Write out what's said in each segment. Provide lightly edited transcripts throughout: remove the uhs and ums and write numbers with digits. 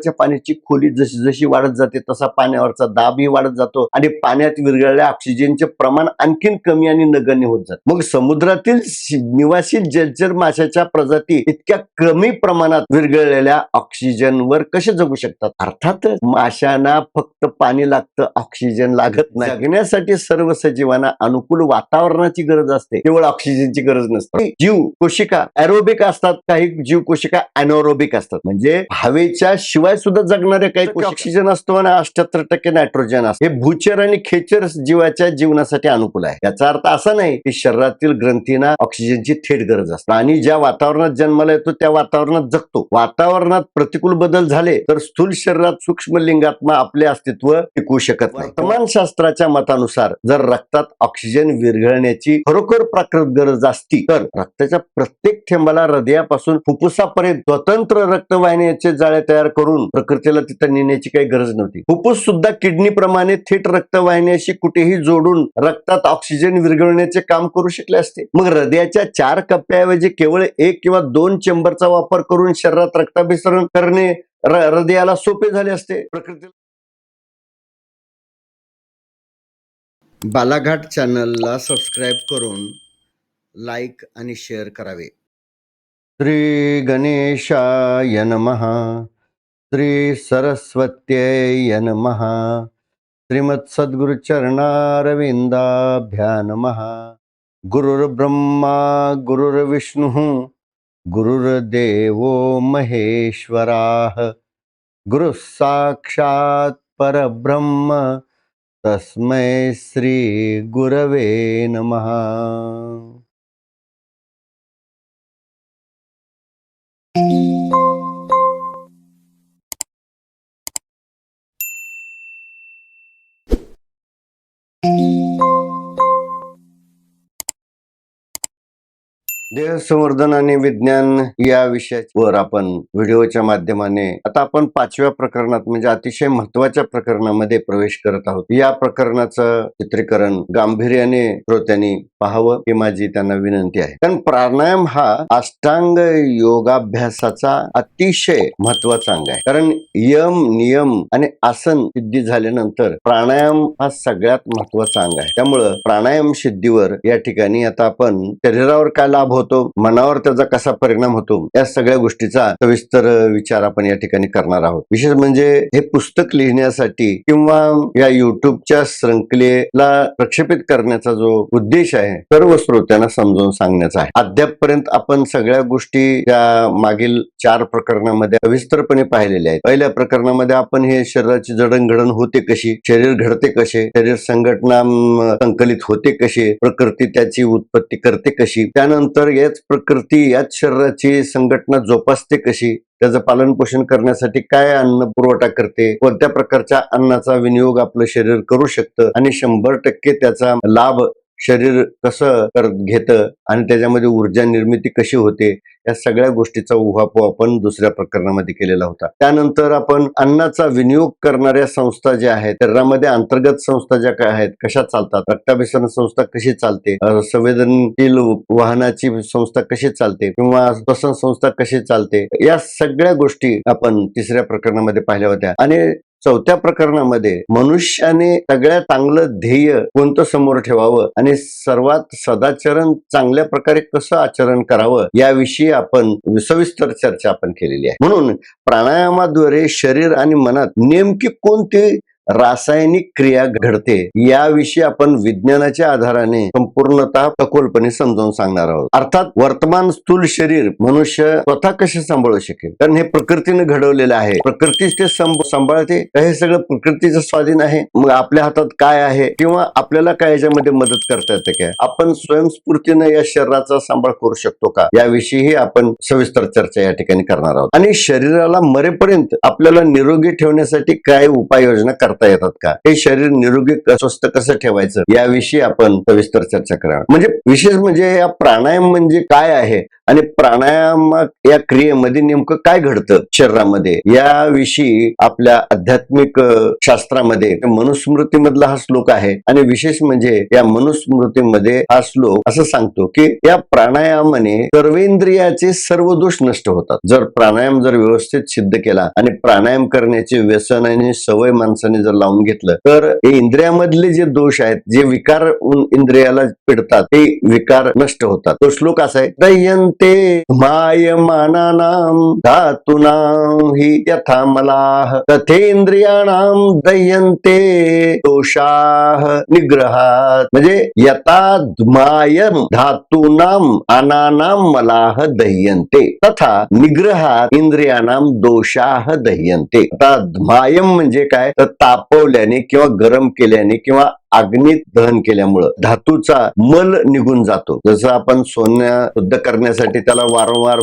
पाण्याची खोली जशी जशी वाढत जाते तसा पाण्यावरचा दाबही वाढत जातो आणि पाण्यात विरघळलेल्या ऑक्सिजनचे प्रमाण आणखीन कमी आणि नगण्य होत जाते। मग समुद्रातील निवासी जलचर माशाच्या प्रजाती इतक्या कमी प्रमाणात विरघळलेल्या ऑक्सिजनवर कसे जगू शकतात? अर्थातच माशांना फक्त पाणी लागतं, ऑक्सिजन लागत नाही। जगण्यासाठी सर्व सजीवांना अनुकूल वातावरणाची गरज असते, केवळ ऑक्सिजनची गरज नसते। जीव कोशिका एरोबिक असतात, काही जीव कोशिका अनएरोबिक असतात, म्हणजे हवेच्या शिवाय सुद्धा जगणारे काही ऑक्सिजन असतो आणि 78% नायट्रोजन असतो। हे भूचर आणि खेचर जीवाच्या जीवनासाठी अनुकूल आहे। याचा अर्थ असा नाही की शरीरातील ग्रंथींना ऑक्सिजनची थेट गरज असते। प्राणी ज्या वातावरणात जन्माला येतो त्या वातावरणात जगतो। वातावरणात प्रतिकूल बदल झाले तर स्थूल शरीरात सूक्ष्म लिंगात्मा आपले अस्तित्व टिकवू शकत नाही। वर्तमानशास्त्राच्या मतानुसार जर रक्तात ऑक्सिजन विरघळण्याची खरोखर प्राकृतिक गरज असती तर रक्ताच्या प्रत्येक थेंबाला हृदयापासून फुफ्फुसापर्यंत स्वतंत्र रक्तवाहिन्याचे जाळे तयार करून प्रकृतीला तिथं नेण्याची काही गरज नव्हती। फुफ्फुस सुद्धा किडनी प्रमाणे थेट रक्तवाहिन्याशी कुठेही जोडून रक्तात ऑक्सिजन विरघळण्याचे काम करू शकले असते। मग हृदयाच्या 4 कप्प्याऐवजी केवळ 1 किंवा 2 चेंबरचा वापर करून शरीरात रक्ताभिसरण करणे हृदयाला सोपे झाले असते। प्रकृतीला बालाघाट चॅनलला सबस्क्राईब करून लाईक आणि शेअर करावे। श्री गणेशाय नमः, श्री सरस्वत्यै नमः, श्रीमत् सद्गुरु चरणारविंदाभ्या नमः। गुरुर्ब्रह्मा गुरुर्विष्णुः गुरुर्देवो महेश्वराः, गुरु साक्षात् परब्रह्म तस्मै श्री गुरवे नमः। देह संवर्धन आणि विज्ञान या विषयावर आपण व्हिडिओच्या माध्यमाने आता आपण 5व्या प्रकरणात म्हणजे अतिशय महत्वाच्या प्रकरणामध्ये प्रवेश करत आहोत। या प्रकरणाचं चित्रीकरण गांभीर्याने श्रोत्यांनी पाहावं ही माझी त्यांना विनंती आहे। कारण प्राणायाम हा अष्टांग योगाभ्यासाचा अतिशय महत्वाचा अंग आहे। कारण यम नियम आणि आसन सिद्धी झाल्यानंतर प्राणायाम हा सगळ्यात महत्वाचा अंग आहे। त्यामुळं प्राणायाम सिद्धीवर या ठिकाणी आता आपण शरीरावर काय लाभ होतो, मनावर त्याचा कसा परिणाम होतो, या सगळ्या गोष्टीचा सविस्तर विचार आपण या ठिकाणी करणार आहोत। विशेष म्हणजे हे पुस्तक लिहिण्यासाठी किंवा या युट्यूबच्या श्रृंखलेला प्रक्षेपित करण्याचा जो उद्देश आहे सर्व श्रोत्यांना समजावून सांगण्याचा आहे। अद्यापपर्यंत आपण सगळ्या गोष्टी त्या मागील 4 प्रकरणामध्ये सविस्तरपणे पाहिलेल्या आहेत। पहिल्या प्रकरणामध्ये आपण हे शरीराची जडणघडण होते कशी, शरीर घडते कसे, शरीर संघटना संकलित होते कशी, प्रकृती त्याची उत्पत्ती करते कशी, त्यानंतर याच प्रकृती याच शरीराची संघटना जोपासते कशी, त्याचं पालन पोषण करण्यासाठी काय अन्न पुरवठा करते, कोणत्या प्रकारच्या अन्नाचा विनियोग आपलं शरीर करू शकतं आणि 100% त्याचा लाभ शरीर कसं घेतं आणि त्याच्यामध्ये ऊर्जा निर्मिती कशी होते, या सगळ्या गोष्टीचा उहापोह आपण दुसऱ्या प्रकरणामध्ये केलेला होता। त्यानंतर आपण अन्नाचा विनियोग करणाऱ्या संस्था ज्या आहेत, शरीरामध्ये अंतर्गत संस्था ज्या काय आहेत कशा चालतात, रक्ताभिसरण संस्था कशी चालते, संवेदनशील वाहनाची संस्था कशी चालते किंवा श्वसन संस्था कशी चालते, या सगळ्या गोष्टी आपण तिसऱ्या प्रकरणामध्ये पाहिल्या होत्या। आणि 4थ्या प्रकरणामध्ये मनुष्याने सगळ्यात चांगलं ध्येय कोणतं समोर ठेवावं आणि सर्वात सदाचरण चांगल्या प्रकारे कसं आचरण करावं याविषयी आपण सविस्तर चर्चा आपण केलेली आहे। म्हणून प्राणायामाद्वारे शरीर आणि मनात नेमकी कोणती रासायनिक क्रिया घडते याविषयी आपण विज्ञानाच्या आधाराने संपूर्णतः सखोलपणे समजावून सांगणार आहोत। अर्थात वर्तमान स्थूल शरीर मनुष्य स्वतः कसे सांभाळू शकेल, कारण हे प्रकृतीने घडवलेलं आहे, प्रकृतीच ते सांभाळते, हे सगळं प्रकृतीचं स्वाधीन आहे। मग आपल्या हातात काय आहे किंवा आपल्याला काय याच्यामध्ये मदत करता येते काय, आपण स्वयंस्फूर्तीने या शरीराचा सांभाळ करू शकतो का, याविषयीही आपण सविस्तर चर्चा या ठिकाणी करणार आहोत। आणि शरीराला मरेपर्यंत आपल्याला निरोगी ठेवण्यासाठी काय उपाययोजना करता करता येतात का, हे शरीर निरोगी स्वस्थ कसं ठेवायचं याविषयी आपण सविस्तर चर्चा करा. म्हणजे विशेष म्हणजे या प्राणायाम म्हणजे काय आहे आणि प्राणायाम या क्रियेमध्ये नेमकं काय घडतं शरीरामध्ये याविषयी आपल्या आध्यात्मिक शास्त्रामध्ये मनुस्मृतीमधला हा श्लोक आहे. आणि विशेष म्हणजे या मनुस्मृतीमध्ये हा श्लोक असं सांगतो की या प्राणायामाने सर्वेंद्रियाचे सर्व दोष नष्ट होतात. जर प्राणायाम जर व्यवस्थित सिद्ध केला आणि प्राणायाम करण्याचे व्यसन आणि सवय माणसाने जर लावून घेतलं तर हे इंद्रियामधले जे दोष आहेत, जे विकार इंद्रियाला पिडतात, ते विकार नष्ट होतात. तो श्लोक असा आहे, दह्यन्ते मायमानानां धातूनां हि यथा मलाः तथेंद्रियाणां दह्यन्ते दोषाः निग्रहात्. म्हणजे यथा मायम धातूनां अनानां मलाः दह्यन्ते तथा निग्रहात इंद्रियानां दोषाः दह्यन्ते. आता मायम म्हणजे काय, तर तापवल्याने किंवा गरम केल्याने किंवा अग्नीत दहन केल्यामुळं धातूचा मल निघून जातो. जसं आपण सोनं शुद्ध करण्यासाठी त्याला वारंवार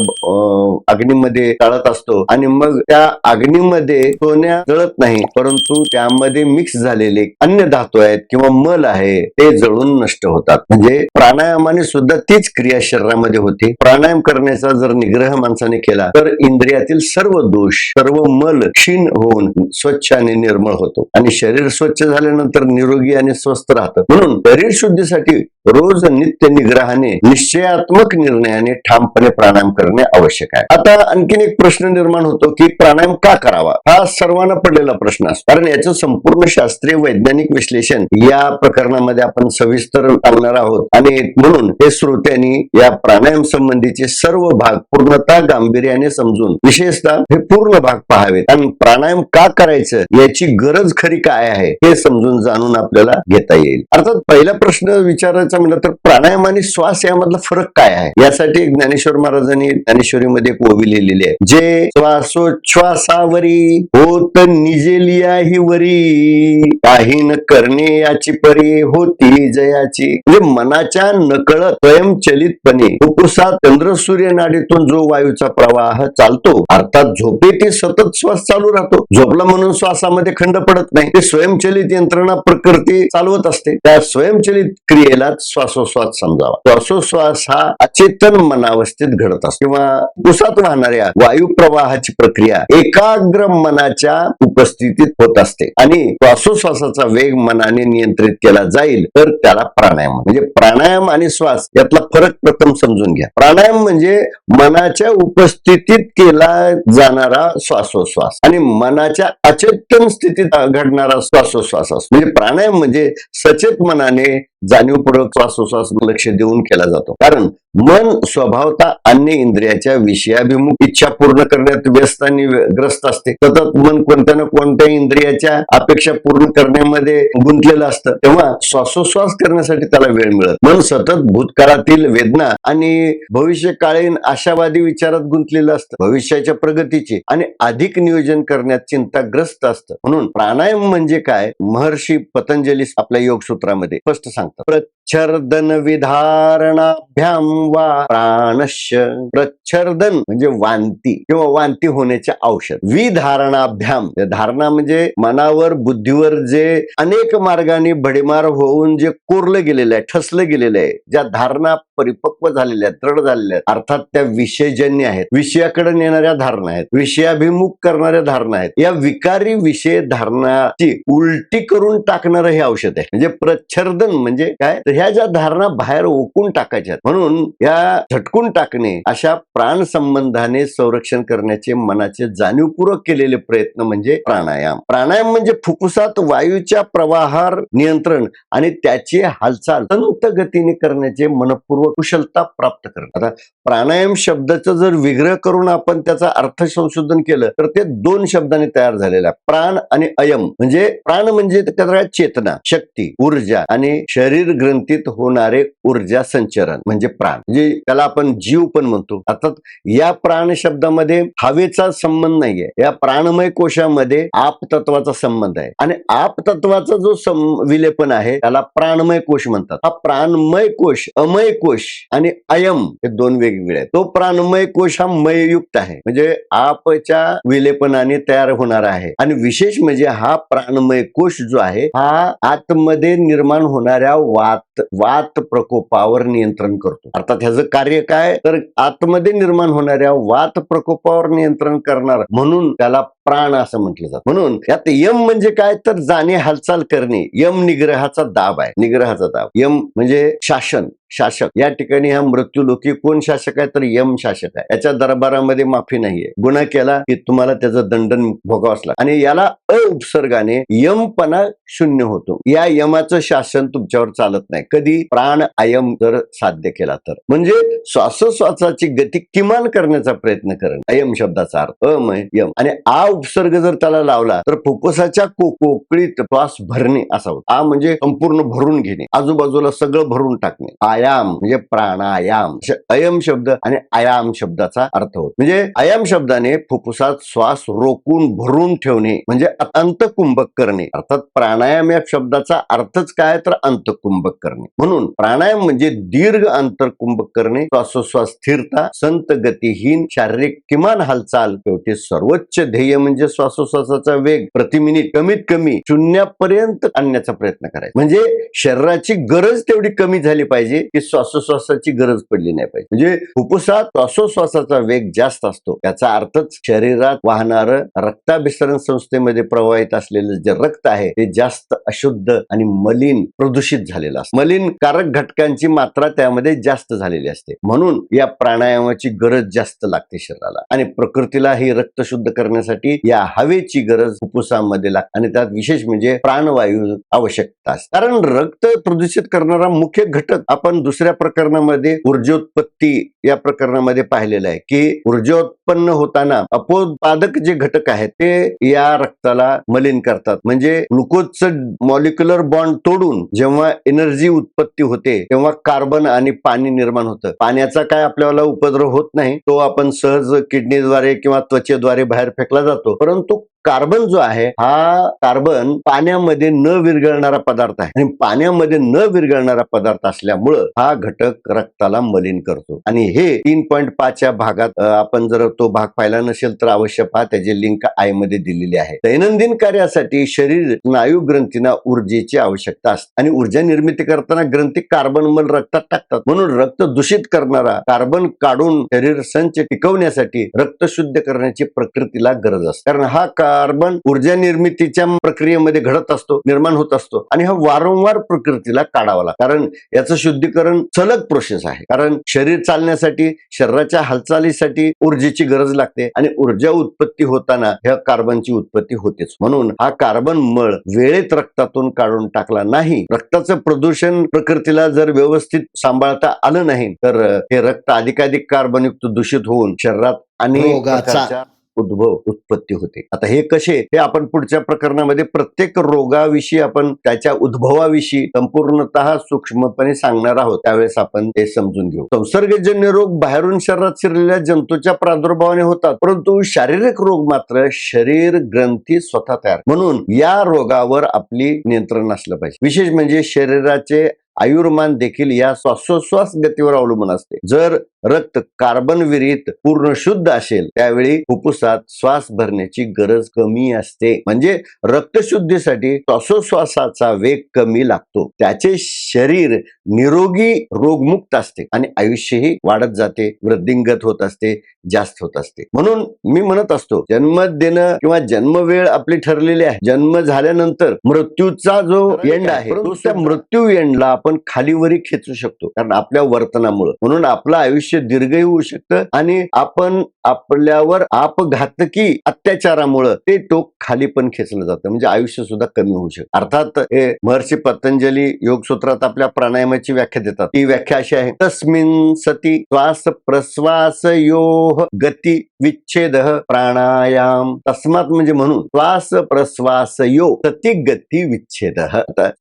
अग्नीमध्ये तळत असतो आणि मग त्या अग्नीमध्ये सोन्या जळत नाही, परंतु त्यामध्ये मिक्स झालेले अन्य धातू आहेत किंवा मल आहे ते जळून नष्ट होतात. म्हणजे प्राणायामाने सुद्धा तीच क्रिया शरीरामध्ये होती. प्राणायाम करण्याचा जर निग्रह माणसाने केला तर इंद्रियातील सर्व दोष, सर्व मल क्षीण होऊन स्वच्छ आणि निर्मळ होतो आणि शरीर स्वच्छ झाल्यानंतर निरोगी आणि स्वस्थ राहतं. म्हणून शरीर शुद्धीसाठी रोज नित्य निग्रहाने निश्चयात्मक निर्णयाने ठामपणे प्राणायाम करणे आवश्यक आहे. आता आणखीन एक प्रश्न निर्माण होतो की प्राणायाम का करावा, हा सर्वांना पडलेला प्रश्न असतो. कारण याचं संपूर्ण शास्त्रीय वैज्ञानिक विश्लेषण या प्रकरणामध्ये आपण सविस्तर सांगणार आहोत आणि म्हणून हे श्रोत्यांनी या प्राणायाम संबंधीचे सर्व भाग पूर्णतः गांभीर्याने समजून विशेषतः हे पूर्ण भाग पाहावेत आणि प्राणायाम का करायचं याची गरज खरी काय आहे हे समजून जाणून आपल्याला घेता येईल. अर्थात पहिला प्रश्न विचारायचा म्हटलं तर प्राणायाम आणि श्वास यामधला फरक काय आहे, यासाठी ज्ञानेश्वर महाराजांनी ज्ञानेश्वरीमध्ये एक ओवी लिहिलेली आहे, जे श्वासोच्छ्वासावरी होत निजेलिया ही वरी काही न करणे याची परी होती जयाची. म्हणजे मनाच्या नकळत स्वयंचलितपणे फुफ्फुसात चंद्र सूर्य नाडीतून जो वायूचा प्रवाह चालतो, अर्थात झोपेत सतत श्वास चालू राहतो. झोपला म्हणून श्वासामध्ये खंड पडत नाही, ते स्वयंचलित यंत्रणा प्रकृती चालवत असते. त्या स्वयंचलित क्रियेला श्वासोश्वास समजावा. श्वासोश्वास हा अचेतन मनावस्थेत घडत असतो किंवा फुफ्फुसात वाहणाऱ्या वायू प्रवाहाची प्रक्रिया एकाग्र मनाच्या उपस्थितीत होत असते आणि श्वासोश्वासाचा वेग मनाने नियंत्रित केला जाईल तर त्याला प्राणायाम. म्हणजे प्राणायाम आणि श्वास यातला फरक प्रथम समजून घ्या. प्राणायाम म्हणजे मनाच्या उपस्थितीत केला जाणारा श्वासोश्वास आणि मनाच्या अचेतन स्थितीत घडणारा श्वासोश्वास असतो. म्हणजे प्राणायाम म्हणजे सचेत मनाने जाणीवपूर्वक श्वासोश्वास लक्ष देऊन केला जातो. कारण मन स्वभावता अन्य इंद्रियाच्या विषयाभिमुख इच्छा पूर्ण करण्यात व्यस्त आणि ग्रस्त असते. सतत मन कोणत्या ना कोणत्या इंद्रियाच्या अपेक्षा पूर्ण करण्यामध्ये गुंतलेलं असतं, तेव्हा श्वासोश्वास करण्यासाठी त्याला वेळ मिळत. मन सतत भूतकाळातील वेदना आणि भविष्यकालीन आशावादी विचारात गुंतलेलं असतं, भविष्याच्या प्रगतीचे आणि अधिक नियोजन करण्यात चिंताग्रस्त असतं. म्हणून प्राणायाम म्हणजे काय, महर्षी पतंजली आपल्या योगसूत्रामध्ये स्पष्ट सांगतात. प्रच्छर्दन विधारणाभ्याम वा प्राणश्य. प्रच्छर्दन म्हणजे वांती किंवा वांती होण्याचे औषध. विधारणाभ्याम, धारणा म्हणजे मनावर बुद्धीवर जे अनेक मार्गाने भडीमार होऊन जे कोरलं गेलेलं आहे, ठसलं गेलेलं आहे, ज्या धारणा परिपक्व झालेल्या आहेत, दृढ झालेल्या आहेत, अर्थात त्या विषयजन्य आहेत, विषयाकडे नेणाऱ्या धारणा आहेत, विषयाभिमुख करणाऱ्या धारणा आहेत. या विकारी विषय धारणाची उलटी करून टाकणारं हे औषध आहे. म्हणजे प्रच्छर्दन म्हणजे काय, तर ह्या ज्या धारणा बाहेर ओकून टाकायच्या, म्हणून या झटकून टाकणे अशा प्राण संबंधाने संरक्षण करण्याचे मनाचे जाणीवपूर्वक केलेले प्रयत्न म्हणजे प्राणायाम. प्राणायाम म्हणजे फुफ्फुसात वायूच्या प्रवाहार नियंत्रण आणि त्याची हालचाल संत गतीने करण्याचे मनपूर्वक कुशलता प्राप्त करणं. आता प्राणायाम शब्दाचं जर विग्रह करून आपण त्याचा अर्थ संशोधन केलं तर ते दोन शब्दांनी तयार झालेला प्राण आणि अयम. म्हणजे प्राण म्हणजे चेतना, शक्ती, ऊर्जा आणि शरीर ग्रंथी ग्रंथीत होणारे ऊर्जा संचरण म्हणजे प्राण, म्हणजे त्याला आपण जीव पण म्हणतो. अर्थात या प्राण शब्दामध्ये हवेचा संबंध नाहीये. या प्राणमय कोशामध्ये आप तत्वाचा संबंध आहे आणि आप तत्वाचा जो विलेपन आहे त्याला प्राणमय कोश म्हणतात. हा प्राणमय कोश, अमय कोश आणि अयम हे दोन वेगवेगळे आहेत. तो प्राणमय कोश हा मययुक्त आहे, म्हणजे आपच्या विलेपनाने तयार होणार आहे. आणि विशेष म्हणजे हा प्राणमय कोश जो आहे हा आतमध्ये निर्माण होणाऱ्या वात प्रकोपावर नियंत्रण करतो. अर्थात ह्याचं कार्य काय, तर आतमध्ये निर्माण होणाऱ्या वात प्रकोपावर नियंत्रण करणार, म्हणून त्याला प्राण असं म्हटलं जातं. म्हणून यात यम म्हणजे काय, तर जाणे, हालचाल करणे. यम निग्रहाचा दाब आहे, निग्रहाचा दाब. यम म्हणजे शासन, शासक. या ठिकाणी हा मृत्यूलोकी कोण शासक आहे, तर यम शासक आहे. याच्या दरबारामध्ये माफी नाहीये. गुन्हा केला की तुम्हाला त्याचं दंडन भोगावंच लागतं आणि याला उपसर्गाने यमपणा शून्य होतो. या यमाचं शासन तुमच्यावर चालत नाही कधी प्राण अयम जर साध्य केला तर, म्हणजे श्वासोश्वासाची गती किमान करण्याचा प्रयत्न करणं. अयम शब्दाचा अर्थ अमय यम आणि आ उपसर्ग जर त्याला लावला तर फुफ्फुसाच्या पोकळीत श्वास भरणे असा होतो. आ म्हणजे संपूर्ण भरून घेणे, आजूबाजूला सगळं भरून टाकणे. आयाम म्हणजे प्राणायाम. अयम शब्द आणि आयाम शब्दाचा अर्थ होतो. म्हणजे अयम शब्दाने फुफ्फुसात श्वास रोखून भरून ठेवणे म्हणजे अंतकुंभक करणे. अर्थात प्राणायाम या शब्दाचा अर्थच काय, तर अंतकुंभक करणे. म्हणून प्राणायाम म्हणजे दीर्घ अंतर्कुंभक करणे, श्वासोश्वास स्थिरता, संत गतिहीन शारीरिक किमान हालचाल, शेवटी सर्वोच्च ध्येय म्हणजे श्वासोश्वासाचा वेग प्रति मिनिट कमीत कमी शून्यापर्यंत आणण्याचा प्रयत्न करायचा. म्हणजे शरीराची गरज तेवढी कमी झाली पाहिजे की श्वासोश्वासाची गरज पडली नाही पाहिजे. म्हणजे फुफ्फुसात श्वासोश्वासाचा वेग जास्त असतो, याचा अर्थच शरीरात वाहणारं रक्ताभिसरण संस्थेमध्ये प्रवाहित असलेलं जे रक्त आहे ते जास्त अशुद्ध आणि मलिन प्रदूषित झालेलं असतं. मलिन कारक घटकांची मात्रा त्यामध्ये जास्त झालेली असते. म्हणून या प्राणायामाची गरज जास्त लागते शरीराला आणि प्रकृतीला ही रक्त शुद्ध करण्यासाठी या हवेची गरज फुफ्फुसामध्ये लागते आणि त्यात विशेष म्हणजे प्राणवायू आवश्यकता असते. कारण रक्त प्रदूषित करणारा मुख्य घटक आपण दुसऱ्या प्रकरणामध्ये ऊर्जोत्पत्ती या प्रकरणामध्ये पाहिलेलं आहे की ऊर्जोत्पन्न होताना अपोत्पादक जे घटक आहेत ते या रक्ताला मलिन करतात. म्हणजे ग्लुकोजचं मॉलिक्युलर बॉन्ड तोडून जेव्हा एनर्जी उत्पत्ती होते तेव्हा कार्बन आणि पाणी निर्माण होतं. पाण्याचा काय आपल्याला उपद्रव होत नाही, तो आपण सहज किडनीद्वारे किंवा त्वचेद्वारे बाहेर फेकला जातो. परंतु कार्बन जो आहे हा कार्बन पाण्यामध्ये न विरघळणारा पदार्थ आहे आणि पाण्यामध्ये न विरघळणारा पदार्थ असल्यामुळं हा घटक रक्ताला मलिन करतो. आणि हे 3.5 भागात आपण जर तो भाग पाहिला नसेल तर अवश्य पहा, त्याची लिंक आय मध्ये दिलेली आहे. दैनंदिन कार्यासाठी शरीर स्नायू ग्रंथींना ऊर्जेची आवश्यकता असते आणि ऊर्जा निर्मिती करताना ग्रंथी कार्बन मल रक्तात टाकतात. म्हणून रक्त दूषित करणारा कार्बन काढून शरीर संच टिकवण्यासाठी रक्त शुद्ध करण्याची प्रकृतीला गरज असते. कारण हा कार्बन ऊर्जा निर्मितीच्या प्रक्रियेमध्ये घडत असतो, निर्माण होत असतो आणि हा वारंवार प्रकृतीला काढावा लागतो. कारण याचं शुद्धीकरण सलग प्रोसेस आहे. कारण शरीर चालण्यासाठी, शरीराच्या हालचालीसाठी ऊर्जेची गरज लागते आणि ऊर्जा उत्पत्ती होताना ह्या कार्बनची उत्पत्ती होतेच. म्हणून हा कार्बन मळ वेळेत रक्तातून काढून टाकला नाही, रक्ताचं प्रदूषण प्रकृतीला जर व्यवस्थित सांभाळता आलं नाही तर हे रक्त अधिकाधिक कार्बनयुक्त दूषित होऊन शरीरात अनेक प्रकारच्या उत्पत्ती होते. आता हे कसे, हे आपण पुढच्या प्रकरणामध्ये प्रत्येक रोगाविषयी आपण त्याच्या उद्भवाविषयी संपूर्णतः सूक्ष्मपणे सांगणार आहोत, त्यावेळेस आपण ते समजून घेऊ. संसर्गजन्य रोग बाहेरून शरीरात शिरलेल्या जंतूच्या प्रादुर्भावाने होतात, परंतु शारीरिक रोग मात्र शरीर ग्रंथी स्वतः तयार. म्हणून या रोगावर आपली नियंत्रण असलं पाहिजे. विशेष म्हणजे शरीराचे आयुर्मान देखील या श्वासोश्वास गतीवर अवलंबून असते. जर रक्त कार्बन विरहित पूर्ण शुद्ध असेल त्यावेळी फुफ्फुसात श्वास भरण्याची गरज कमी असते. म्हणजे रक्तशुद्धीसाठी श्वासोश्वासाचा वेग कमी लागतो. त्याचे शरीर निरोगी रोगमुक्त असते आणि आयुष्यही वाढत जाते, वृद्धिंगत होत असते, जास्त होत असते. म्हणून मी म्हणत असतो जन्म देणं किंवा जन्मवेळ आपली ठरलेली आहे. जन्म झाल्यानंतर मृत्यूचा जो एंड आहे तो त्या मृत्यू एंडला आपण खालीवरी खेचू शकतो कारण आपल्या वर्तनामुळे. म्हणून आपलं आयुष्य दीर्घही होऊ शकतं आणि आपण आपल्यावर आपघातकी अत्याचारामुळे ते टोक खाली पण खेचलं जातं, म्हणजे आयुष्य सुद्धा कमी होऊ शकतं. अर्थात हे महर्षी पतंजली योगसूत्रात आपल्या प्राणायामाची व्याख्या देतात. ती व्याख्या अशी आहे, तस्मिन् सती श्वास प्रश्वास योः गती विच्छेद प्राणायाम. तस्मात म्हणजे म्हणून श्वास प्रश्वास यो सती गती विच्छेद.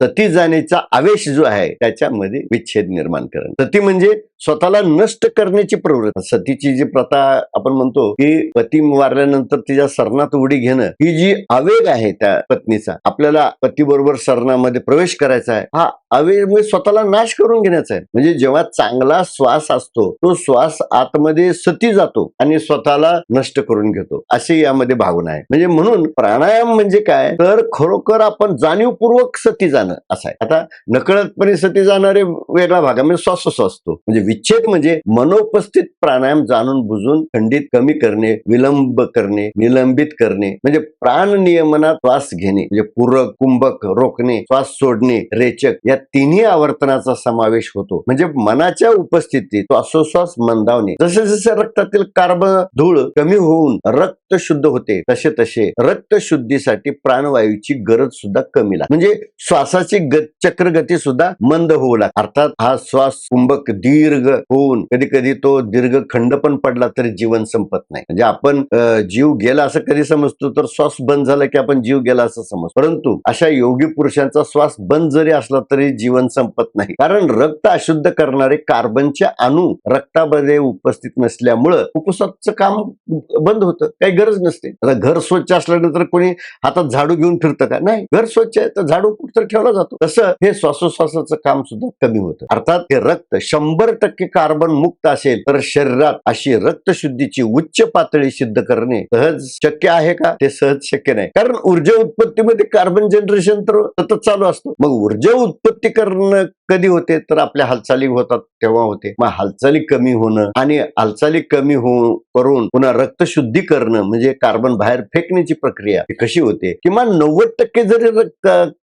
सती जाण्याचा आवेश जो आहे त्याच्यामध्ये विच्छेद निर्माण करणं. सती म्हणजे स्वतःला नष्ट करण्याची प्रवृत्ती. सतीची जी प्रथा आपण म्हणतो की पती वारल्यानंतर तिच्या सरणात उडी घेणं, ही जी आवेग आहे त्या पत्नीचा, आपल्याला पती बरोबर सरणामध्ये प्रवेश करायचा आहे, हा आवेग म्हणजे स्वतःला नाश करून घेण्याचा आहे. म्हणजे जेव्हा चांगला श्वास असतो तो श्वास आतमध्ये सती जातो आणि स्वतःला नष्ट करून घेतो, अशी यामध्ये भावना आहे. म्हणजे म्हणून प्राणायाम म्हणजे काय, तर खरोखर आपण जाणीवपूर्वक सती जाणं असं आहे. आता नकळतपणे सती जाणारे वेगळा भाग आहे, म्हणजे श्वासोश्वास असतो. म्हणजे विच्छेद म्हणजे मनोपस्थित प्राणायाम जाणून बुजून खंडित कमी करणे, विलंब करणे, निलंबित करणे. म्हणजे प्राण नियमनात श्वास घेणे म्हणजे पूरक, कुंभक, रोखणे, श्वास सोडणे, रेचक या तिन्ही आवर्तनाचा समावेश होतो. म्हणजे मनाच्या उपस्थितीत श्वासोश्वास मंदावणे. जसे जसे रक्तातील कार्बन धूळ कमी होऊन रक्त शुद्ध होते, तसे तसे रक्त शुद्धीसाठी प्राणवायूची गरज सुद्धा कमी लागते. म्हणजे श्वासाची चक्रगती सुद्धा मंद होऊ लागते. अर्थात हा श्वास कुंभक दीर्घ होऊन कधी कधी तो दीर्घ खंड पण पडला तरी जीवन संपत नाही. म्हणजे आपण जीव गेला असं कधी समजतो, तर श्वास बंद झाला की आपण जीव गेला असं समजतो. परंतु अशा योगी पुरुषांचा श्वास बंद जरी असला तरी जीवन संपत नाही. कारण रक्त अशुद्ध करणारे कार्बनचे अणु रक्तामध्ये उपस्थित नसल्यामुळं फुफ्फुसाचं काम बंद होतं, काही गरज नसते. आता घर स्वच्छ असल्यानंतर कोणी हातात झाडू घेऊन फिरतं का? नाही. घर स्वच्छ आहे तर झाडू कुठं ठेवला जातो. तसं हे श्वासोश्वासाचं काम सुद्धा कमी होतं. अर्थात हे रक्त 100% कार्बन मुक्त असेल तर शरीरात अशी रक्तशुद्धीची उच्च पातळी सिद्ध करणे सहज शक्य आहे का? ते सहज शक्य नाही. कारण ऊर्जा उत्पत्तीमध्ये कार्बन जनरेशन तर सतत चालू असतो. मग ऊर्जा उत्पत्ती करणं कधी होते, तर आपल्या हालचाली होतात तेव्हा होते. मग हालचाली कमी होणं आणि हालचाली कमी करून पुन्हा रक्तशुद्धी करणं म्हणजे कार्बन बाहेर फेकण्याची प्रक्रिया कशी होते. किमान 90% जरी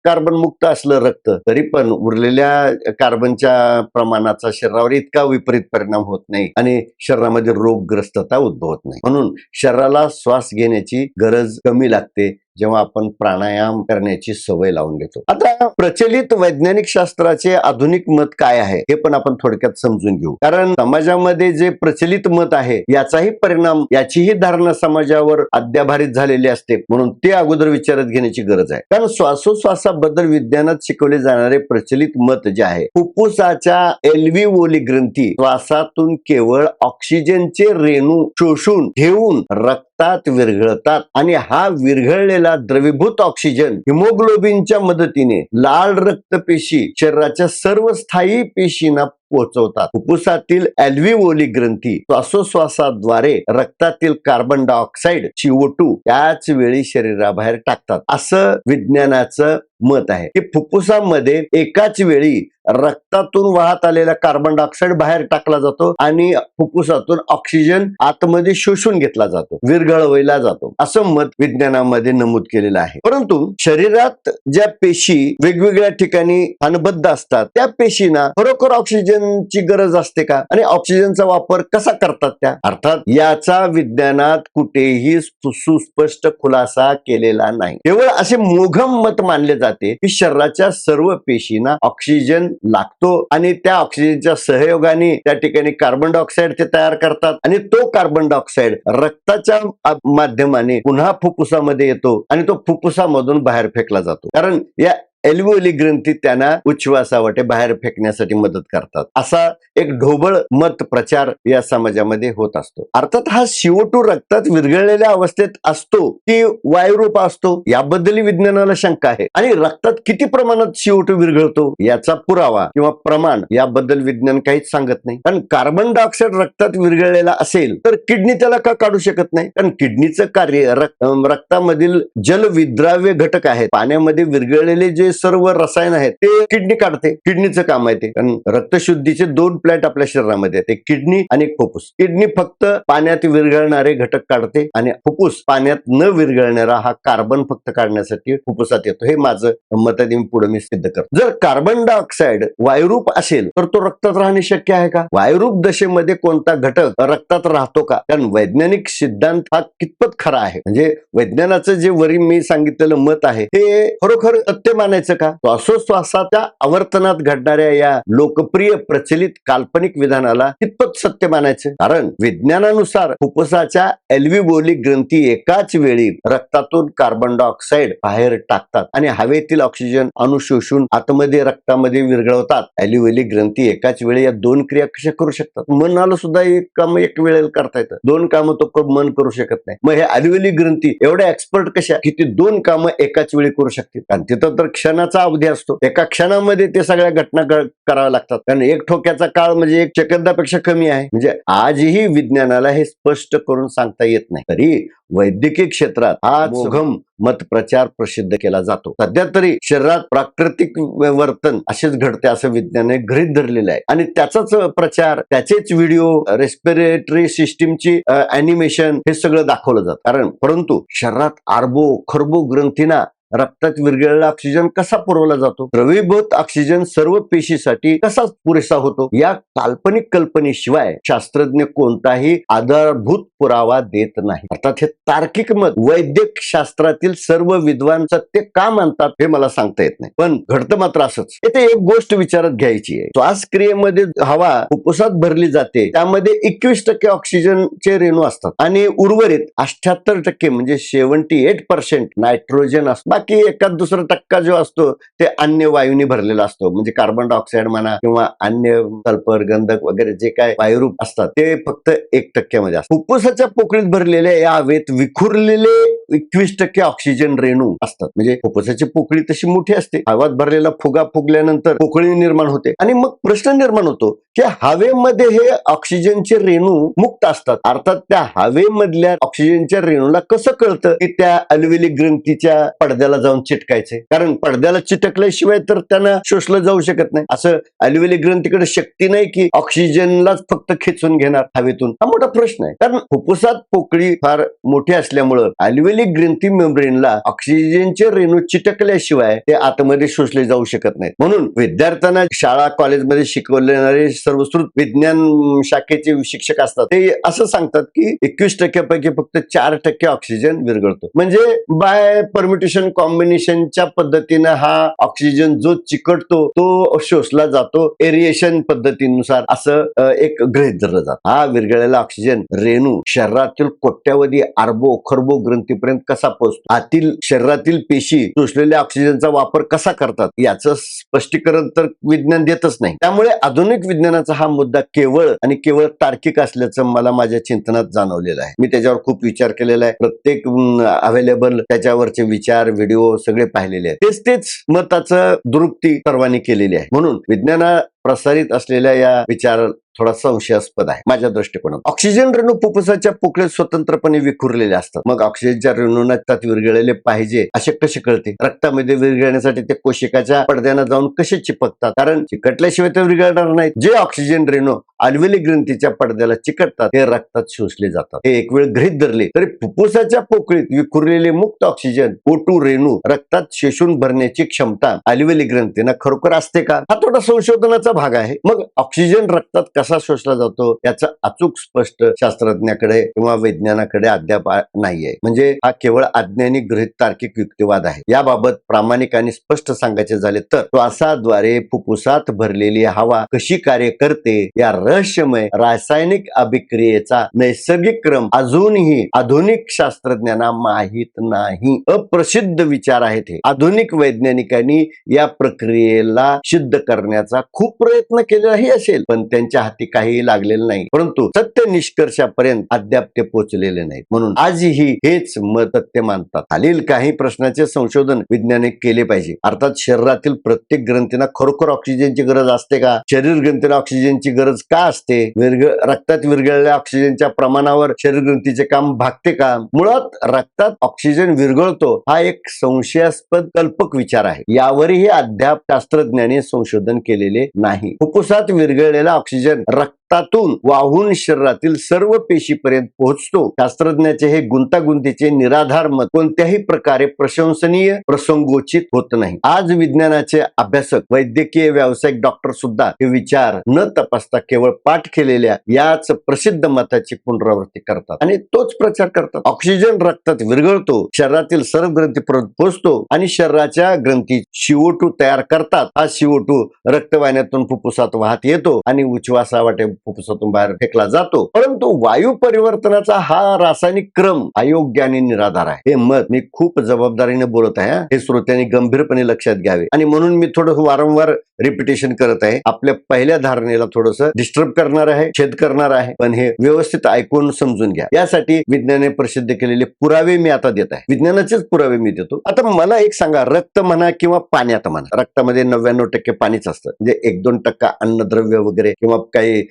कार्बन मुक्त असलं रक्त, तरी पण उरलेल्या कार्बनच्या प्रमाणाचा शरीरावर इतका विपरीत परिणाम होत नाही आणि शरीरामध्ये रोगग्रस्तता उद्भवत नाही. म्हणून शरीराला श्वास घेण्याची गरज कमी लागते जेव्हा आपण प्राणायाम करण्याची सवय लावून घेतो. आता प्रचलित वैज्ञानिक शास्त्राचे आधुनिक मत काय आहे हे पण आपण थोडक्यात समजून घेऊ. कारण समाजामध्ये जे प्रचलित मत आहे याचाही परिणाम, याचीही धारणा समाजावर अद्याभारित झालेली असते. म्हणून ते अगोदर विचारात घेण्याची गरज आहे. कारण श्वासोश्वासाबद्दल विज्ञानात शिकवले जाणारे प्रचलित मत जे आहे, फुफ्फुसाच्या एल्व्हिओली ग्रंथी श्वासातून केवळ ऑक्सिजनचे रेणू शोषून घेऊन रक्तात विरघळतात आणि हा विरघळलेला द्रवीभूत ऑक्सिजन हिमोग्लोबिनच्या मदतीने लाल रक्तपेशी शरीराच्या सर्व स्थायी पेशींना पोहोचवतात. फुफ्फुसातील एल्व्हिओली ग्रंथी श्वासोश्वासाद्वारे रक्तातील कार्बन डायऑक्साईड CO2 त्याच वेळी शरीराबाहेर टाकतात, असं विज्ञानाचं मत आहे. की फुफ्फुसामध्ये एकाच वेळी रक्तातून वाहत आलेला कार्बन डायऑक्साईड बाहेर टाकला जातो आणि फुफ्फुसातून ऑक्सिजन आतमध्ये शोषून घेतला जातो, विरघळवला जातो, असं मत विज्ञानामध्ये नमूद केलेलं आहे. परंतु शरीरात ज्या पेशी वेगवेगळ्या ठिकाणी स्थानबद्ध असतात त्या पेशींना खरोखर ऑक्सिजनची गरज असते का आणि ऑक्सिजनचा वापर कसा करतात त्या? अर्थात याचा विज्ञानात कुठेही सुस्पष्ट खुलासा केलेला नाही. केवळ असे मोघम मत मानले जाते की शरीराच्या सर्व पेशींना ऑक्सिजन लागतो आणि त्या ऑक्सिजनच्या सहयोगाने त्या ठिकाणी कार्बन डायऑक्साईड ते तयार करतात आणि तो कार्बन डायऑक्साईड रक्ताच्या माध्यमाने पुन्हा फुफ्फुसामध्ये येतो आणि तो फुफ्फुसामधून बाहेर फेकला जातो. कारण या एल्व्हिओली ग्रंथी त्यांना उच्छ्वासावाटे बाहेर फेकण्यासाठी मदत करतात, असा एक ढोबळ मत प्रचार या समाजामध्ये होत असतो. अर्थात हा CO2 रक्तात विरघळलेल्या अवस्थेत असतो की वायुरूप असतो याबद्दल विज्ञानाला शंका आहे आणि रक्तात किती प्रमाणात CO2 विरघळतो याचा पुरावा किंवा प्रमाण याबद्दल विज्ञान काहीच सांगत नाही. कारण कार्बन डायऑक्साईड रक्तात विरघळलेला असेल तर किडनी त्याला का काढू शकत नाही? कारण किडनीचं कार्य रक्तामधील जलविद्राव्य घटक आहेत, पाण्यामध्ये विरघळलेले जे सर्व रसायन आहेत ते किडनी काढते, किडनीचं काम आहे ते. कारण रक्तशुद्धीचे 2 प्लॅट आपल्या शरीरामध्ये आहेत, एक किडनी आणि एक फुफ्फुस. किडनी फक्त पाण्यात विरघळणारे घटक काढते आणि फुफ्फुस पाण्यात न विरघळणारा हा कार्बन फक्त काढण्यासाठी फुफ्फुसात येतो. हे माझं मत पुढे मी सिद्ध करतो. जर कार्बन डायऑक्साईड वायुरूप असेल तर तो रक्तात राहणे शक्य आहे का? वायुरूप दशेमध्ये कोणता घटक रक्तात राहतो का? कारण वैज्ञानिक सिद्धांत हा कितपत खरा आहे, म्हणजे वैज्ञानाचं जे वरी मी सांगितलेलं मत आहे हे खरोखर सत्य मानायचं मानायचं का? श्वासोश्वासाच्या आवर्तनात घडणाऱ्या या लोकप्रिय प्रचलित काल्पनिक विधानाला कितपत सत्य मानायचं? कारण विज्ञानानुसार फुफ्फुसाच्या अल्व्हिओली ग्रंथी एकाच वेळी रक्तातून कार्बन डायऑक्साईड बाहेर टाकतात आणि हवेतील ऑक्सिजन अणु शोषून आतमध्ये रक्तामध्ये विरघळवतात. अल्व्हिओली ग्रंथी एकाच वेळी या दोन क्रिया कशा करू शकतात? मनाला सुद्धा एक काम एक वेळेला करता येतं, दोन कामं तो मन करू शकत नाही. मग हे अल्व्हिओली ग्रंथी एवढ्या एक्सपर्ट कशा की ती दोन कामं एकाच वेळी करू शकते? कारण तिथं तर क्षणाचा अवधी असतो, एका क्षणामध्ये ते सगळ्या घटना कराव्या लागतात. कारण एक ठोक्याचा काळ म्हणजे एक सेकंदापेक्षा कमी आहे. म्हणजे आजही विज्ञानाला हे स्पष्ट करून सांगता येत नाही. तरी वैद्यकीय क्षेत्रात हा मोघम मत प्रचार प्रसिद्ध केला जातो. सध्या तरी शरीरात प्राकृतिक वर्तन असेच घडते असं विज्ञानाने गृहीत धरलेलं आहे आणि त्याचाच प्रचार, त्याचेच व्हिडिओ, रेस्पिरेटरी सिस्टीमची अॅनिमेशन हे सगळं दाखवलं जातं. कारण परंतु शरीरात अरबो खरबो ग्रंथींना रक्तात विरघळलेला ऑक्सिजन कसा पुरवला जातो? द्रवीभूत ऑक्सिजन सर्व पेशीसाठी कसा पुरेसा होतो? या काल्पनिक कल्पनेशिवाय शास्त्रज्ञ कोणताही आधारभूत पुरावा देत नाही. अर्थात हे तार्किक मत वैद्यक शास्त्रातील सर्व विद्वान सत्य का मानतात हे मला सांगता येत नाही, पण घडतं मात्र असंच. येथे एक गोष्ट विचारात घ्यायची आहे. श्वासक्रियेमध्ये हवा फुफ्फुसात भरली जाते, त्यामध्ये 21% ऑक्सिजनचे रेणू असतात आणि उर्वरित 78% म्हणजे 78% नायट्रोजन असतात. बाकी एखाद दुसरा टक्का जो असतो ते अन्य वायूंनी भरलेला असतो, म्हणजे कार्बन डायऑक्साईड म्हणा किंवा अन्य सल्फर, गंधक वगैरे जे काय वायुरूप असतात ते फक्त 1% मध्ये असतात. फुफ्फुसाच्या पोकळीत भरलेल्या या हवेत विखुरलेले 21% ऑक्सिजन रेणू असतात. म्हणजे फुफ्फुसाची पोकळी तशी मोठी असते, हवेत भरलेला फुगा फुगल्यानंतर पोकळी निर्माण होते आणि मग प्रश्न निर्माण होतो की हवेमध्ये हे ऑक्सिजनचे रेणू मुक्त असतात. अर्थात त्या हवेमधल्या ऑक्सिजनच्या रेणूला कसं कळतं की त्या अल्व्हिओली ग्रंथीच्या पडद्याला जाऊन चिटकायचे? कारण पडद्याला चिटकल्याशिवाय तर त्यांना शोषलं जाऊ शकत नाही. असं अल्व्हिओली ग्रंथीकडे शक्ती नाही की ऑक्सिजनलाच फक्त खेचून घेणार हवेतून. हा मोठा प्रश्न आहे. कारण फुफ्फुसात पोकळी फार मोठी असल्यामुळं अल्व्हिओली ग्रंथी मेम्ब्रेनला ऑक्सिजनचे रेणू चिटकल्याशिवाय ते आतमध्ये शोषले जाऊ शकत नाहीत. म्हणून विद्यार्थ्यांना शाळा कॉलेजमध्ये शिकवणारे सर्वश्रुत विज्ञान शाखेचे शिक्षक असतात ते असं सांगतात की 21% पैकी फक्त 4% ऑक्सिजन विरघळतो. म्हणजे बाय परम्युटेशन कॉम्बिनेशनच्या पद्धतीनं हा ऑक्सिजन जो चिकटतो तो शोषला जातो एरिएशन पद्धतीनुसार, असं एक गृहीत धरलं जातं. हा विरघळलेला ऑक्सिजन रेणू शरीरातील कोट्यावधी अरबो खरबो ग्रंथीपर्यंत कसा पोहोचतो, आतील शरीरातील पेशी शोषलेल्या ऑक्सिजनचा वापर कसा करतात याचं स्पष्टीकरण तर विज्ञान देतच नाही. त्यामुळे आधुनिक विज्ञानाचा हा मुद्दा केवळ तार्किक असल्याचं मला माझ्या चिंतनात जाणवलेलं आहे. मी त्याच्यावर खूप विचार केलेला आहे. प्रत्येक अवेलेबल त्याच्यावरचे विचार, व्हिडिओ सगळे पाहिलेले आहेत. तेच मताचं दुरुक्ती सर्वांनी केलेली आहे. म्हणून विज्ञाना प्रसारित असलेल्या या विचार थोडा संशयास्पद आहे माझ्या दृष्टिकोनात. ऑक्सिजन रेणू फुफ्फुसाच्या पोकळीत स्वतंत्रपणे विखुरलेले असतात. मग ऑक्सिजनच्या रेणूंना त्यात विरघळलेले पाहिजे असे कसे कळते? रक्तामध्ये विरघळण्यासाठी ते कोशिकाच्या पडद्यानं जाऊन कसे चिपकतात? कारण चिकटल्याशिवाय ते विरघळणार नाहीत. जे ऑक्सिजन रेणू अल्व्हिओली ग्रंथीच्या पडद्याला चिकटतात ते रक्तात शोषले जातात. हे एक वेळ गृहीत धरले तरी फुफ्फुसाच्या पोकळीत विखुरलेले मुक्त ऑक्सिजन O2 रेणू रक्तात शोषून भरण्याची क्षमता अल्व्हिओली ग्रंथींना खरोखर असते का? हा थोडा संशोधनाचा भाग आहे. मग ऑक्सिजन रक्तात कसा शोषला जातो याचा अचूक स्पष्ट शास्त्रज्ञाकडे किंवा वैज्ञानाकडे अद्याप नाहीये. म्हणजे हा केवळ अज्ञानी गृहीत तार्किक युक्तिवाद आहे. याबाबत प्रामाणिक आणि स्पष्ट सांगायचे झाले तर श्वासाद्वारे फुफ्फुसात भरलेली हवा कशी कार्य करते या रहस्यमय रासायनिक अभिक्रियेचा नैसर्गिक क्रम अजूनही आधुनिक शास्त्रज्ञांना माहीत नाही. अप्रसिद्ध विचार आहेत हे. आधुनिक वैज्ञानिकांनी या प्रक्रियेला सिद्ध करण्याचा खूप प्रयत्न केलेलाही असेल, पण त्यांच्या हाती काहीही लागलेलं नाही. परंतु सत्य निष्कर्षापर्यंत अद्याप ते पोहोचलेले नाहीत. म्हणून आजही हेच मत सत्य मानतात. खालील काही प्रश्नाचे संशोधन वैज्ञानिक केले पाहिजे. अर्थात शरीरातील प्रत्येक ग्रंथींना खरोखर ऑक्सिजनची गरज असते का? शरीर ग्रंथीला ऑक्सिजनची गरज का असते? रक्तात विरघळलेल्या ऑक्सिजनच्या प्रमाणावर शरीर ग्रंथीचे काम भागते का? मुळात रक्तात ऑक्सिजन विरघळतो हा एक संशयास्पद कल्पक विचार आहे. यावरही अद्याप शास्त्रज्ञांनी संशोधन केलेले नाही. फुफ्फुसात विरघळलेला ऑक्सिजन रक्त रक्तातून वाहून शरीरातील सर्व पेशीपर्यंत पोहोचतो. शास्त्रज्ञाचे हे गुंतागुंतीचे निराधार मत कोणत्याही प्रकारे प्रशंसनीय प्रसंगोचित होत नाही. आज विज्ञानाचे अभ्यासक, वैद्यकीय व्यावसायिक डॉक्टर सुद्धा हे विचार न तपासता केवळ पाठ केलेल्या याच प्रसिद्ध मताची पुनरावृत्ती करतात आणि तोच प्रचार करतात. ऑक्सिजन रक्तात विरघळतो, शरीरातील सर्व ग्रंथीपर्यंत पोहोचतो आणि शरीराच्या ग्रंथी CO2 तयार करतात. हा CO2 रक्तवाहिन्यातून फुफ्फुसात वाहत येतो आणि उच्छवासावाटे फुफ्फुसातून बाहेर फेकला जातो. परंतु वायू परिवर्तनाचा हा रासायनिक क्रम अयोग्य आणि निराधार आहे. हे मत मी खूप जबाबदारीने बोलत आहे. हे श्रोत्यांनी गंभीरपणे लक्षात घ्यावे आणि म्हणून मी थोडं वारंवार रिपिटेशन करत आहे. आपल्या पहिल्या धारणेला थोडंसं डिस्टर्ब करणार आहे, छेद करणार आहे, पण हे व्यवस्थित ऐकून समजून घ्या. यासाठी विज्ञानाने प्रसिद्ध केलेले पुरावे मी आता देत आहे. विज्ञानाचेच पुरावे मी देतो. आता मला एक सांगा, रक्त म्हणा किंवा पाण्यात म्हणा, रक्तामध्ये 99% पाणीच असतं. म्हणजे 1-2% अन्नद्रव्य वगैरे किंवा काही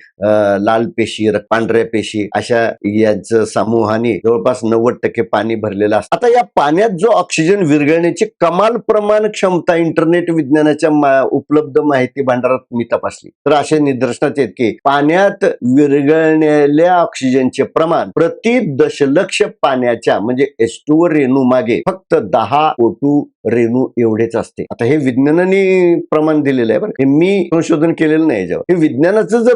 लाल पेशी, पांढऱ्या पेशी अशा यांचं समूहाने जवळपास 90% पाणी भरलेलं असतं. आता या पाण्यात जो ऑक्सिजन विरघळण्याची कमाल प्रमाण क्षमता इंटरनेट विज्ञानाच्या उपलब्ध माहिती भांडारात मी तपासली तर असे निदर्शनात येत की पाण्यात विरघळलेल्या ऑक्सिजनचे प्रमाण प्रति दशलक्ष पाण्याच्या म्हणजे H2O रेणू मागे फक्त 10 O2 रेणू एवढेच असते. आता हे विज्ञानाने प्रमाण दिलेलं आहे बरं, हे मी संशोधन केलेलं नाही. जेव्हा हे विज्ञानाचं जर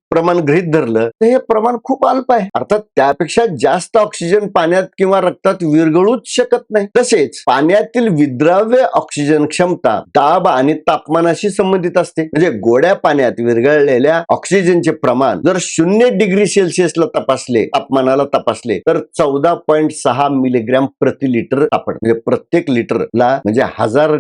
प्रमाण गृहीत धरलं तर हे प्रमाण खूप अल्प आहे. अर्थात त्यापेक्षा जास्त ऑक्सिजन पाण्यात किंवा रक्तात विरघळूच शकत नाही. तसेच पाण्यातील विद्राव्य ऑक्सिजन क्षमता दाब आणि तापमानाशी संबंधित असते. म्हणजे गोड्या पाण्यात विरघळलेल्या ऑक्सिजनचे प्रमाण जर 0 डिग्री सेल्सिअसला तापमानाला तपासले तर 14.6 मिलीग्रॅम प्रति लिटर सापड. म्हणजे प्रत्येक लिटरला म्हणजे 1000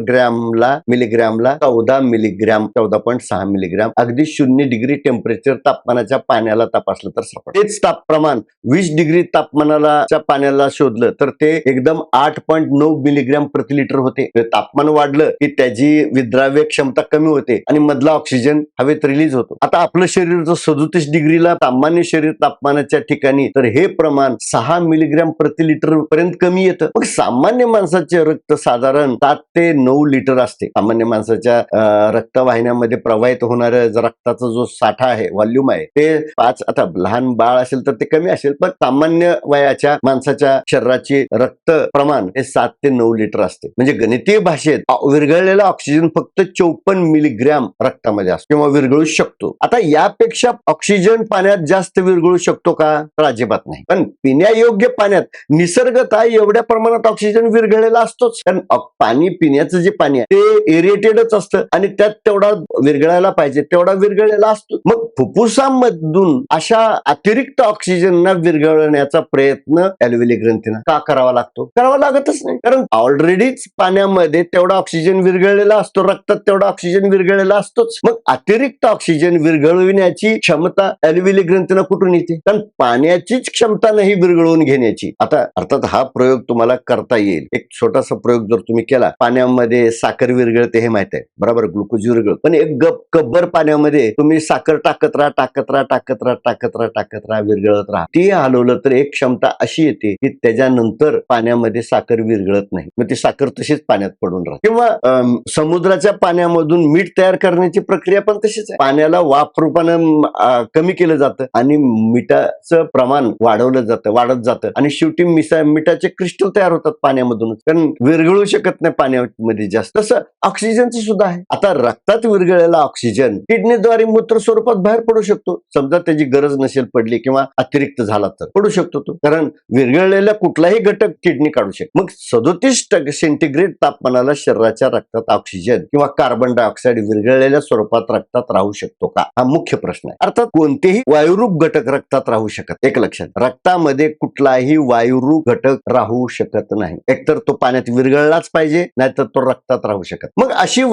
मिलीग्रॅमला 14.6 मिलीग्रॅम अगदी 0 डिग्री टेम्परेचर तापमानाच्या पाण्याला तपासलं तर सापड. तेच तापमान 20 डिग्री तापमानाच्या पाण्याला शोधलं तर ते एकदम 8.9 मिलीग्रॅम प्रति लिटर होते. तापमान वाढलं की त्याची विद्राव्य क्षमता कमी होते आणि मधला ऑक्सिजन हवेत रिलीज होतो. आता आपलं शरीर जर 37 डिग्रीला सामान्य शरीर तापमानाच्या ठिकाणी तर हे प्रमाण 6 मिलीग्रॅम प्रति लिटर पर्यंत कमी येतं. मग सामान्य माणसाचे रक्त साधारण 7 ते 9 लिटर असते. सामान्य माणसाच्या रक्तवाहिन्यामध्ये प्रवाहित होणाऱ्या रक्ताचा जो साठा आहे, व्हॉल्यूम आहे ते 5. आता लहान बाळ असेल तर ते कमी असेल, पण सामान्य वयाच्या माणसाच्या शरीराचे रक्त प्रमाण हे 7 ते 9 लिटर असते. म्हणजे गणितीय भाषेत विरघळलेला ऑक्सिजन फक्त 54 मिलीग्रॅम रक्तामध्ये असतो किंवा विरघळू शकतो. आता यापेक्षा ऑक्सिजन पाण्यात जास्त विरघळू शकतो का? तर अजिबात नाही. पण पिण्यायोग्य पाण्यात निसर्गतः एवढ्या प्रमाणात ऑक्सिजन विरघळलेला असतोच. कारण पाणी, पिण्याचं जे पाणी आहे ते एरिएटेडच असतं आणि त्यात तेवढा विरघळायला पाहिजे तेवढा विरघळलेला असतो. मग फुफ्फुसांमधून अशा अतिरिक्त ऑक्सिजनना विरघळण्याचा प्रयत्न अल्व्हेओली ग्रंथीना का करावा लागतो? करावा लागतच नाही, कारण ऑलरेडीच पाण्यामध्ये तेवढा ऑक्सिजन विरघळलेला असतो, रक्तात तेवढा ऑक्सिजन विरघळलेला असतोच. मग अतिरिक्त ऑक्सिजन विरघळविण्याची क्षमता अल्व्हेओली ग्रंथीना कुठून येते? कारण पाण्याचीच क्षमता नाही विरघळवून घेण्याची. आता अर्थात हा प्रयोग तुम्हाला करता येईल. एक छोटासा प्रयोग जर तुम्ही केला, पाण्यामध्ये साखर विरघळते हे माहित आहे, बरोबर, ग्लुकोज विरघळ, पण एक कब्बर पाण्यामध्ये तुम्ही साखर टाकत राहा विरघळत राहा. ती हलवलं तर एक क्षमता अशी येते की त्याच्यानंतर पाण्यामध्ये साखर विरघळत नाही, मग ती साखर तशीच पाण्यात पडून राहते. किंवा समुद्राच्या पाण्यामधून मीठ तयार करण्याची प्रक्रिया पण तशीच आहे. पाण्याला वाफ रूपानं कमी केलं जातं आणि मिठाचं प्रमाण वाढत जातं आणि शेवटी मिठाचे क्रिस्टल तयार होतात पाण्यामधूनच, कारण विरघळू शकत नाही पाण्यामध्ये जास्त. तसं ऑक्सिजनचं सुद्धा आहे. आता रक्तात विरघळलेला ऑक्सिजन किडनीद्वारे मूत्र स्वरूपात बाहेर पडू शकतो. समजा त्याची गरज नसेल पडली किंवा अतिरिक्त झाला तर पडू शकतो तो, कारण विरघळलेला कुठलाही घटक किडनी काढू शकतो. मग 37 सेंटीग्रेड तापमानाला शरीराच्या रक्तात ऑक्सिजन किंवा कार्बन डायऑक्साईड विरघळलेल्या स्वरूपात रक्तात राहू शकतो का? हा मुख्य प्रश्न आहे. अर्थात कोणतेही वायुरूप घटक रक्तात राहू शकत. एक लक्षात, रक्तामध्ये कुठलाही वायुरूप घटक राहू शकत नाही. एकतर तो पाण्यात विरघळलाच पाहिजे, नाहीतर तो रक्तात राहू शकत. मग अशी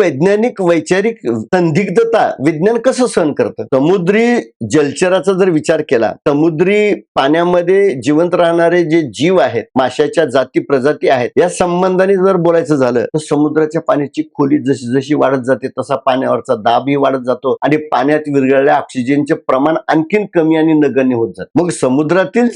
वैचारिक संदिग्धता विज्ञान कसं सहन करतं? समुद्री जलचराचा जर विचार केला, समुद्री पाण्यामध्ये जिवंत राहणारे जे जीव आहेत, माशाच्या जाती प्रजाती आहेत, या संबंधाने जर बोलायचं झालं तर समुद्राच्या पाण्याची खोली जशी जशी वाढत जाते तसा पाण्यावरचा दाबही वाढत जातो आणि पाण्यात विरघळलेल्या ऑक्सिजनचे प्रमाण आणखीन कमी आणि नगण्य होत जाते. मग समुद्रातील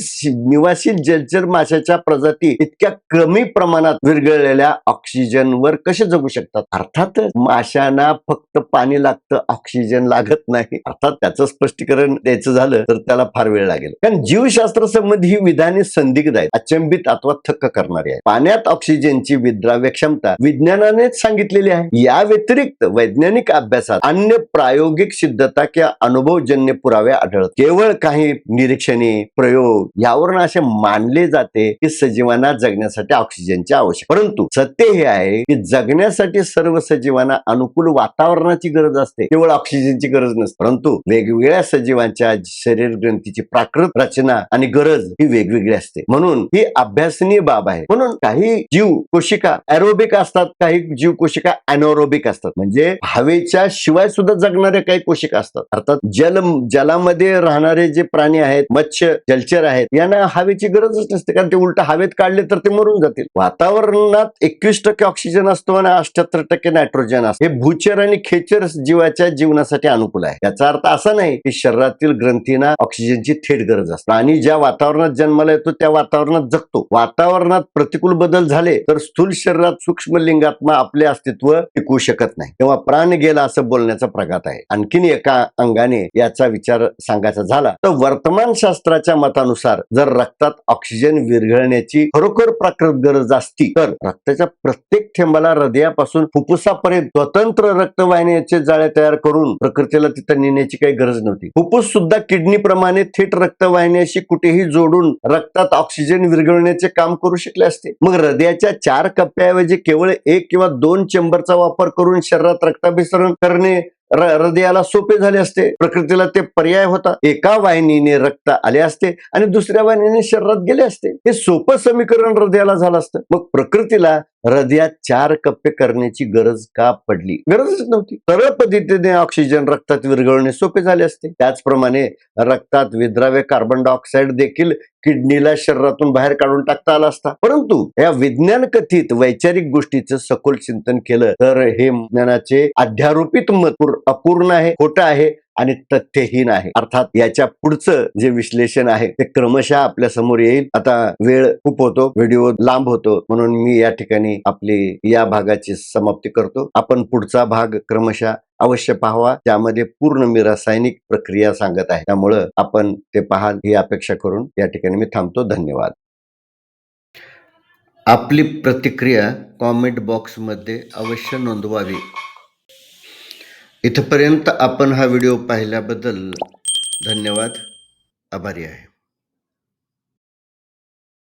निवासी जलचर माशाच्या प्रजाती इतक्या कमी प्रमाणात विरघळलेल्या ऑक्सिजनवर कसे जगू शकतात? अर्थात माशांना फक्त पाणी लागतं, ऑक्सिजन लागत नाही. अर्थात त्याच स्पष्टीकरण द्यायचं झालं तर त्याला फार वेळ लागेल. कारण जीवशास्त्र संबंधी ही विधाने संदिग्ध आहेत, अचंबित अथवा थक्क करणारी आहे. पाण्यात ऑक्सिजनची विद्राव्य क्षमता विज्ञानानेच सांगितलेली आहे. या व्यतिरिक्त वैज्ञानिक अभ्यासात अन्य प्रायोगिक सिद्धता किंवा अनुभवजन्य पुरावे आढळत. केवळ काही निरीक्षणे प्रयोग यावरून असे मानले जाते की सजीवांना जगण्यासाठी ऑक्सिजनची आवश्यक. परंतु सत्य हे आहे की जगण्यासाठी सर्व सजीवांना अनुकूल वातावरणाची गरज असते, केवळ ऑक्सिजनची गरज नसते. परंतु वेगवेगळ्या सजीवांच्या शरीर ग्रंथीची प्राकृत रचना आणि गरज ही वेगवेगळी असते, म्हणून ही अभ्यासनीय बाब आहे. म्हणून काही जीव कोशिका एरोबिक असतात, काही जीव कोशिका अनोरोबिक असतात. म्हणजे हवेच्या शिवाय सुद्धा जगणारे काही कोशिका असतात. अर्थात जलामध्ये राहणारे जे प्राणी आहेत, मत्स्य जलचर आहेत, यांना हवेची गरजच नसते, कारण ते उलट हवेत काढले तर ते मरून जातील. वातावरणात 21% ऑक्सिजन असतो आणि 78% नायट्रोजन असतो. हे भूचर आणि खेचर जीवाच्या जीवनासाठी अनुकूल आहे. याचा अर्थ असा नाही की शरीरातील ग्रंथींना ऑक्सिजनची थेट गरज असते. प्राणी ज्या वातावरणात जन्माला येतो त्या वातावरणात जगतो. वातावरणात प्रतिकूल बदल झाले तर स्थूल शरीरात सूक्ष्म लिंगात्मा आपले अस्तित्व टिकवू शकत नाही, तेव्हा प्राण गेला असं बोलण्याचा प्रघात आहे. आणखीन एका अंगाने याचा विचार सांगायचा झाला तर वर्तमान शास्त्राच्या मतानुसार जर रक्तात ऑक्सिजन विरघळण्याची खरोखर प्राकृत गरज असती तर रक्ताच्या प्रत्येक थेंबाला हृदयापासून फुफ्फुसापर्यंत स्वतंत्र रक्तवाहिन्याचे जाळे तयार करून प्रकृतीला तिथं नेण्याची काही गरज नव्हती. फुफ्फुस सुद्धा किडनी प्रमाणे थेट रक्तवाहिन्याशी कुठेही जोडून रक्तात ऑक्सिजन विरघळण्याचे काम करू शकले असते. मग हृदयाच्या 4 कप्प्याऐवजी केवळ 1 किंवा 2 चेंबरचा वापर करून शरीरात रक्ताभिसरण करणे हृदयाला सोपे झाले असते. प्रकृतीला ते पर्याय होता. एका वाहिनीने रक्त आले असते आणि दुसऱ्या वाहिनीने शरीरात गेले असते. हे सोपं समीकरण हृदयाला झालं असतं. मग प्रकृतीला हृदयात 4 कप्पे करण्याची गरज का पडली? गरजच नव्हती. सरळ पद्धतीने ऑक्सिजन रक्तात विरघळणे सोपे झाले असते. त्याचप्रमाणे रक्तात विद्राव्य कार्बन डायऑक्साईड देखील किडनीला शरीरातून बाहेर काढून टाकता आला असता. परंतु या विज्ञान कथित वैचारिक गोष्टीचं सखोल चिंतन केलं तर हे विज्ञानाचे अध्यारोपित मत अपूर्ण आहे, खोटं आहे आणि तथ्यहीन आहे. अर्थात याच्या पुढचं जे विश्लेषण आहे ते क्रमशः आपल्या समोर येईल. आता वेळ खूप होतो, व्हिडिओ लांब होतो, म्हणून मी या ठिकाणी आपली या भागाची समाप्ती करतो. आपण पुढचा भाग क्रमशः अवश्य पाहावा, त्यामध्ये पूर्ण मी रासायनिक प्रक्रिया सांगत आहे, त्यामुळं आपण ते पाहाल ही अपेक्षा करून या ठिकाणी मी थांबतो. धन्यवाद. आपली प्रतिक्रिया कॉमेंट बॉक्समध्ये अवश्य नोंदवावी. इथपर्यंत आपण हा व्हिडिओ पाहिल्याबद्दल धन्यवाद. आभारी आहे.